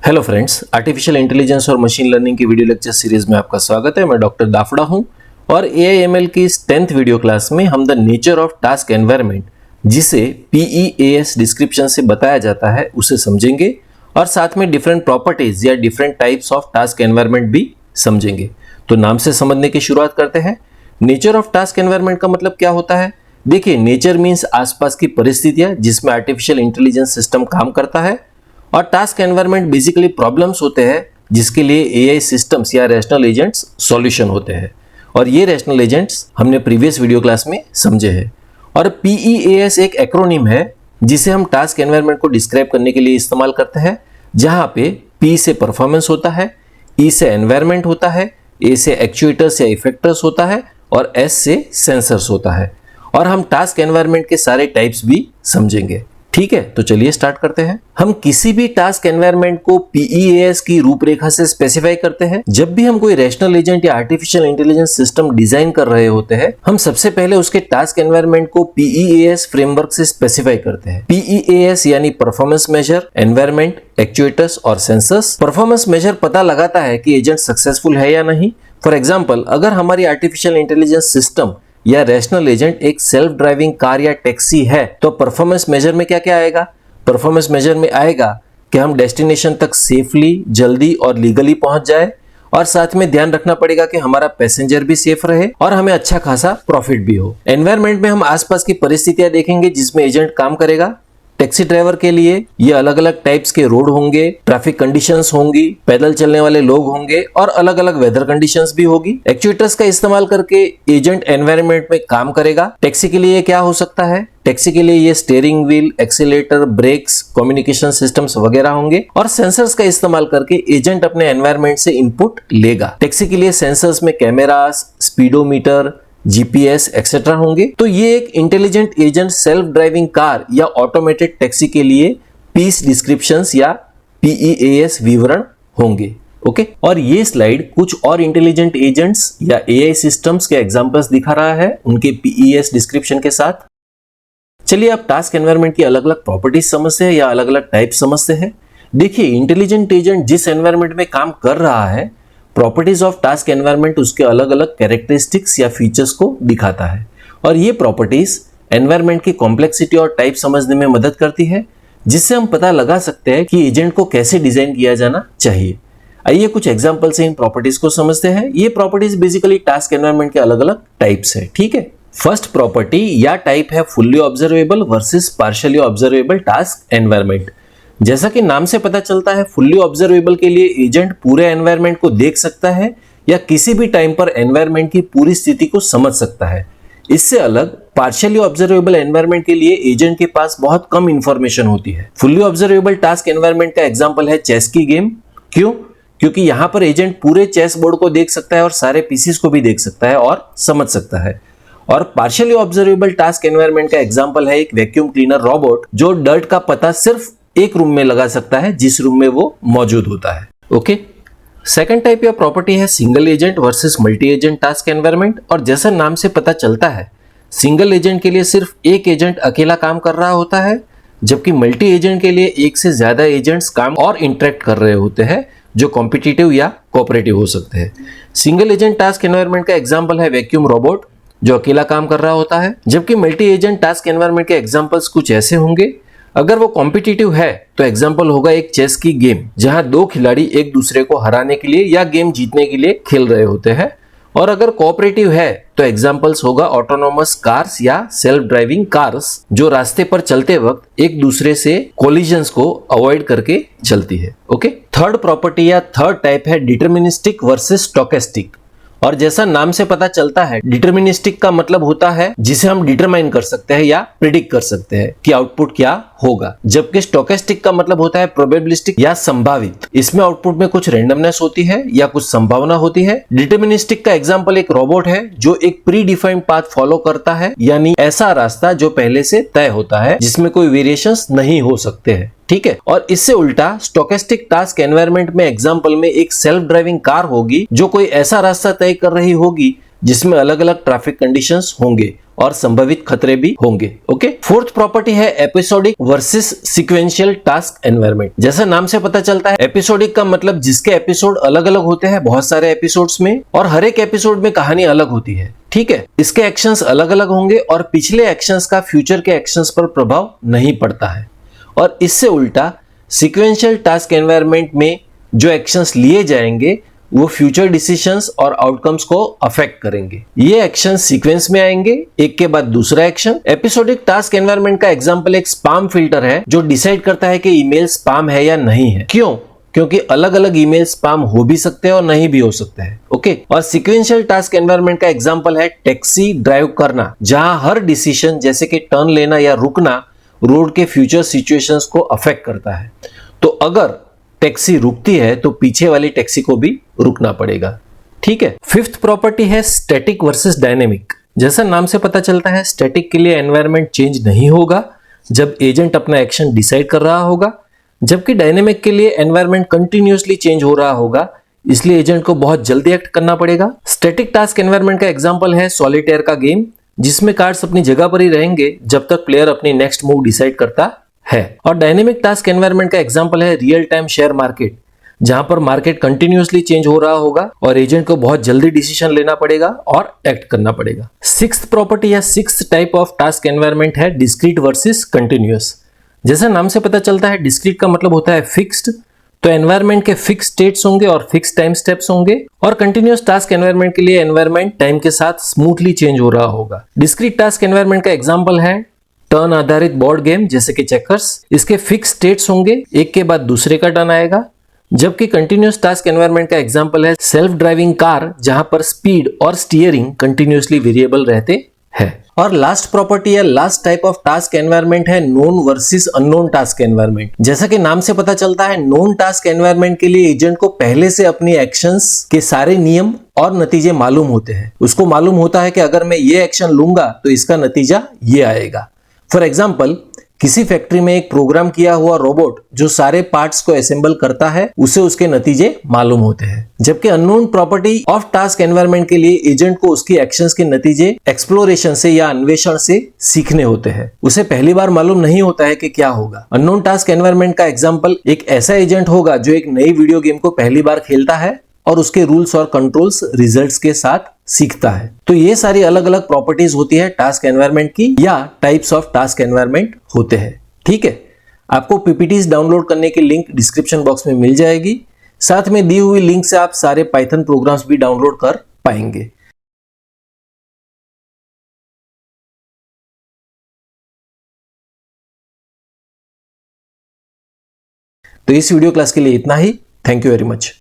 Hello friends, artificial intelligence और machine learning की video lecture series में आपका स्वागत है। मैं डॉक्टर दाफड़ा हूं और एआईएमएल की इस 10th वीडियो क्लास में हम the nature of task environment, जिसे पीईएएस डिस्क्रिप्शन से बताया जाता है, उसे समझेंगे और साथ में डिफरेंट प्रॉपर्टीज या different types of task environment भी समझेंगे। तो नाम से समझने की शुरुआत करते हैं। नेचर ऑफ टास्क एनवायरनमेंट का मतलब क्या होता है? देखिए, नेचर मीन्स आसपास की परिस्थितियां जिसमें आर्टिफिशियल इंटेलिजेंस सिस्टम काम करता है, और टास्क एनवायरनमेंट बेसिकली प्रॉब्लम्स होते हैं जिसके लिए एआई सिस्टम्स या रैशनल एजेंट्स सॉल्यूशन होते हैं। और ये रैशनल एजेंट्स हमने प्रीवियस वीडियो क्लास में समझे हैं। और पीईएएस एक एक्रोनिम है जिसे हम टास्क एनवायरनमेंट को डिस्क्राइब करने के लिए इस्तेमाल करते हैं, जहां पे पी से परफॉर्मेंस होता है, ई से एनवायरनमेंट होता है, ए से एक्चुएटर्स या इफेक्टर्स होता है और एस से सेंसर्स होता है। और हम टास्क एनवायरनमेंट के सारे टाइप्स भी समझेंगे। ठीक है, तो चलिए स्टार्ट करते हैं। हम किसी भी टास्क एनवायरनमेंट को पीईएएस की रूपरेखा से स्पेसिफाई करते हैं। जब भी हम कोई रैशनल एजेंट या आर्टिफिशियल इंटेलिजेंस सिस्टम डिजाइन कर रहे होते हैं, हम सबसे पहले उसके टास्क एनवायरनमेंट को पीईएएस फ्रेमवर्क से स्पेसिफाई करते हैं। पीईएएस यानी परफॉर्मेंस मेजर, एनवायरनमेंट, एक्चुएटर्स और सेंसर्स। परफॉर्मेंस मेजर पता लगाता है कि एजेंट सक्सेसफुल है या नहीं। फॉर एग्जाम्पल, अगर हमारी आर्टिफिशियल इंटेलिजेंस सिस्टम या रैशनल एजेंट एक सेल्फ ड्राइविंग कार या टैक्सी है, तो परफॉर्मेंस मेजर में क्या क्या आएगा? परफॉर्मेंस मेजर में आएगा कि हम डेस्टिनेशन तक सेफली, जल्दी और लीगली पहुंच जाए, और साथ में ध्यान रखना पड़ेगा कि हमारा पैसेंजर भी सेफ रहे और हमें अच्छा खासा प्रॉफिट भी हो। एनवायरनमेंट में हम आसपास की परिस्थितियां देखेंगे जिसमें एजेंट काम करेगा। टैक्सी ड्राइवर के लिए ये अलग अलग टाइप्स के रोड होंगे, ट्रैफिक कंडीशंस होंगी, पैदल चलने वाले लोग होंगे और अलग अलग वेदर कंडीशंस भी होगी। एक्चुएटर्स का इस्तेमाल करके एजेंट एनवायरनमेंट में काम करेगा। टैक्सी के लिए क्या हो सकता है? टैक्सी के लिए ये steering wheel, accelerator, brakes, communication systems वगैरह होंगे। और सेंसर्स का इस्तेमाल करके एजेंट अपने एनवायरनमेंट से इनपुट लेगा। टैक्सी के लिए सेंसर्स में कैमरास, स्पीडोमीटर, जीपीएस एक्सेट्रा होंगे। तो ये एक intelligent agent self driving car या ऑटोमेटेड टैक्सी के लिए पीस डिस्क्रिप्शंस या पीईएएस विवरण होंगे। ओके, और ये स्लाइड कुछ और इंटेलिजेंट एजेंट्स या एआई सिस्टम्स के एग्जांपल्स दिखा रहा है उनके पीईएएस डिस्क्रिप्शन के साथ। चलिए अब टास्क एनवायरनमेंट की अलग अलग प्रॉपर्टीज समझते हैं या अलग अलग टाइप समझते हैं। देखिए, इंटेलिजेंट एजेंट जिस एनवायरनमेंट में काम कर रहा है, प्रॉपर्टीज ऑफ टास्क एनवायरनमेंट उसके अलग अलग कैरेक्टरिस्टिक्स या फीचर्स को दिखाता है। और ये प्रॉपर्टीज एनवायरनमेंट की कॉम्प्लेक्सिटी और टाइप समझने में मदद करती है, जिससे हम पता लगा सकते हैं कि एजेंट को कैसे डिजाइन किया जाना चाहिए। आइए कुछ एग्जांपल से इन प्रॉपर्टीज को समझते हैं। ये प्रॉपर्टीज बेसिकली टास्क एनवायरनमेंट के अलग अलग टाइप्स है। ठीक है, फर्स्ट प्रॉपर्टी या टाइप है fully observable versus partially observable task environment. जैसा कि नाम से पता चलता है, फुल्ली ऑब्जर्वेबल के लिए एजेंट पूरे एनवायरनमेंट को देख सकता है या किसी भी टाइम पर एनवायरनमेंट की पूरी स्थिति को समझ सकता है। इससे अलग पार्शियली ऑब्जर्वेबल एनवायरनमेंट के लिए एजेंट के पास बहुत कम इंफॉर्मेशन होती है। फुल्ली ऑब्जर्वेबल टास्क एनवायरनमेंट का एग्जांपल है चेस की गेम। क्यों? क्योंकि यहां पर एजेंट पूरे चेस बोर्ड को देख सकता है और सारे पीसेस को भी देख सकता है और समझ सकता है। और पार्शियली ऑब्जर्वेबल टास्क एनवायरनमेंट का एग्जांपल है एक वैक्यूम क्लीनर रोबोट, जो डर्ट का पता सिर्फ एक रूम में लगा सकता है जिस रूम में वो मौजूद होता है। ओके, सेकंड टाइप या प्रॉपर्टी है single agent versus multi agent task environment. और जैसा नाम से पता चलता है, सिंगल एजेंट के लिए सिर्फ एक एजेंट अकेला काम कर रहा होता है, जबकि मल्टी एजेंट के लिए एक से ज्यादा एजेंट्स काम और इंटरेक्ट कर रहे होते हैं, जो कॉम्पिटिटिव या कोऑपरेटिव हो सकते हैं। सिंगल एजेंट टास्क एनवायरनमेंट का एग्जाम्पल है वैक्यूम रोबोट, जो अकेला काम कर रहा होता है, जबकि मल्टी एजेंट टास्क एनवायरनमेंट के एग्जाम्पल्स कुछ ऐसे होंगे। अगर वो कॉम्पिटिटिव है तो एग्जाम्पल होगा एक चेस की गेम, जहां दो खिलाड़ी एक दूसरे को हराने के लिए या गेम जीतने के लिए खेल रहे होते हैं। और अगर कोऑपरेटिव है तो एग्जाम्पल्स होगा ऑटोनोमस कार्स या सेल्फ ड्राइविंग कार्स, जो रास्ते पर चलते वक्त एक दूसरे से कोलिजन्स को अवॉइड करके चलती है। ओके, थर्ड प्रॉपर्टी या थर्ड टाइप है डिटर्मिनिस्टिक वर्सेस स्टोकेस्टिक। और जैसा नाम से पता चलता है, डिटर्मिनिस्टिक का मतलब होता है जिसे हम डिटरमाइन कर सकते हैं या प्रिडिक्ट कर सकते हैं कि आउटपुट क्या होगा, जबकि स्टोकेस्टिक का मतलब होता है प्रोबेबिलिस्टिक या संभावित। इसमें आउटपुट में कुछ रेंडमनेस होती है या कुछ संभावना होती है। डिटर्मिनिस्टिक का एग्जांपल एक रोबोट है जो एक प्री डिफाइंड पाथ फॉलो करता है, यानी ऐसा रास्ता जो पहले से तय होता है, जिसमें कोई वेरिएशंस नहीं हो सकते हैं। ठीक है, और इससे उल्टा स्टोकेस्टिक टास्क एनवायरनमेंट में एग्जांपल में एक सेल्फ ड्राइविंग कार होगी जो कोई ऐसा रास्ता तय कर रही होगी जिसमें अलग अलग ट्रैफिक कंडीशंस होंगे और संभावित खतरे भी होंगे। ओके, फोर्थ प्रॉपर्टी है episodic versus sequential task environment. जैसा नाम से पता चलता है, एपिसोडिक का मतलब जिसके एपिसोड अलग अलग होते हैं बहुत सारे एपिसोड्स में, और हर एक एपिसोड में कहानी अलग होती है। ठीक है, इसके एक्शंस अलग अलग होंगे और पिछले एक्शंस का फ्यूचर के एक्शंस पर प्रभाव नहीं पड़ता है। और इससे उल्टा सीक्वेंशियल टास्क एनवायरनमेंट में जो एक्शंस लिए जाएंगे वो फ्यूचर डिसीजंस और आउटकम्स को अफेक्ट करेंगे। ये एक्शन सीक्वेंस में आएंगे, एक के बाद दूसरा एक्शन। एपिसोडिक टास्क एनवायरनमेंट का एग्जांपल एक स्पैम फिल्टर है जो डिसाइड करता है कि ईमेल स्पैम है या नहीं है। क्यों? क्योंकि अलग अलग ईमेल स्पैम हो भी सकते हैं और नहीं भी हो सकते हैं। ओके, और सीक्वेंशियल टास्क एनवायरनमेंट का एग्जांपल है टैक्सी ड्राइव करना, जहां हर डिसीजन जैसे कि टर्न लेना या रुकना रोड के फ्यूचर सिचुएशंस को अफेक्ट करता है। तो अगर टैक्सी रुकती है तो पीछे वाली टैक्सी को भी रुकना पड़ेगा। ठीक है, फिफ्थ प्रॉपर्टी है स्टैटिक वर्सेस डायनेमिक। जैसा नाम से पता चलता है, स्टैटिक के लिए एनवायरनमेंट चेंज नहीं होगा जब एजेंट अपना एक्शन डिसाइड कर रहा होगा, जबकि डायनेमिक के लिए एनवायरनमेंट कंटिन्यूअसली चेंज हो रहा होगा, इसलिए एजेंट को बहुत जल्दी एक्ट करना पड़ेगा। स्टैटिक टास्क एनवायरनमेंट का एग्जांपल है सॉलिटेयर का गेम, जिसमें कार्ड्स अपनी जगह पर ही रहेंगे जब तक प्लेयर अपनी नेक्स्ट मूव डिसाइड करता है। और डायनेमिक टास्क एनवायरनमेंट का एग्जांपल है रियल टाइम शेयर मार्केट, जहां पर मार्केट कंटिन्यूअसली चेंज हो रहा होगा और एजेंट को बहुत जल्दी डिसीजन लेना पड़ेगा और एक्ट करना पड़ेगा। सिक्स्थ प्रॉपर्टी या sixth type of task environment है डिस्क्रीट वर्सेस कंटिन्यूअस। जैसा नाम से पता चलता है, डिस्क्रीट का मतलब होता है फिक्स्ड, तो एनवायरनमेंट के फिक्स स्टेट्स होंगे और फिक्स टाइम स्टेप्स होंगे। और कंटिन्यूअस टास्क एनवायरनमेंट के लिए एनवायरनमेंट टाइम के साथ स्मूथली चेंज हो रहा होगा। डिस्क्रीट टास्क एनवायरनमेंट का एग्जांपल है टर्न आधारित बोर्ड गेम जैसे कि चेकर्स। इसके फिक्स स्टेट्स होंगे, एक के बाद दूसरे का टर्न आएगा। जबकि कंटिन्यूअस टास्क एनवायरनमेंट का एग्जांपल है सेल्फ ड्राइविंग कार, जहां पर स्पीड और स्टीयरिंग कंटिन्यूअसली वेरिएबल रहते हैं। और लास्ट प्रॉपर्टी या last type of task environment है known versus unknown task environment. जैसा कि नाम से पता चलता है, नोन टास्क एनवायरनमेंट के लिए एजेंट को पहले से अपनी एक्शंस के सारे नियम और नतीजे मालूम होते हैं। उसको मालूम होता है कि अगर मैं ये एक्शन लूंगा तो इसका नतीजा ये आएगा। फॉर एग्जाम्पल, किसी फैक्ट्री में एक प्रोग्राम किया हुआ रोबोट जो सारे पार्ट्स को असेंबल करता है, उसे उसके नतीजे मालूम होते हैं। जबकि unknown property of task environment के लिए एजेंट को उसकी एक्शंस के नतीजे एक्सप्लोरेशन से या अन्वेषण से सीखने होते हैं। उसे पहली बार मालूम नहीं होता है कि क्या होगा। अननोन टास्क एनवायरनमेंट का एग्जाम्पल एक ऐसा एजेंट होगा जो एक नई वीडियो गेम को पहली बार खेलता है और उसके रूल्स और कंट्रोल्स रिजल्ट्स के साथ सीखता है। तो ये सारी अलग अलग प्रॉपर्टीज होती है टास्क एनवायरनमेंट की, या टाइप्स ऑफ टास्क एनवायरनमेंट होते हैं। ठीक है, आपको पीपीटीज डाउनलोड करने की लिंक डिस्क्रिप्शन बॉक्स में मिल जाएगी। साथ में दी हुई लिंक से आप सारे पाइथन प्रोग्राम्स भी डाउनलोड कर पाएंगे। तो इस वीडियो क्लास के लिए इतना ही। Thank you very much.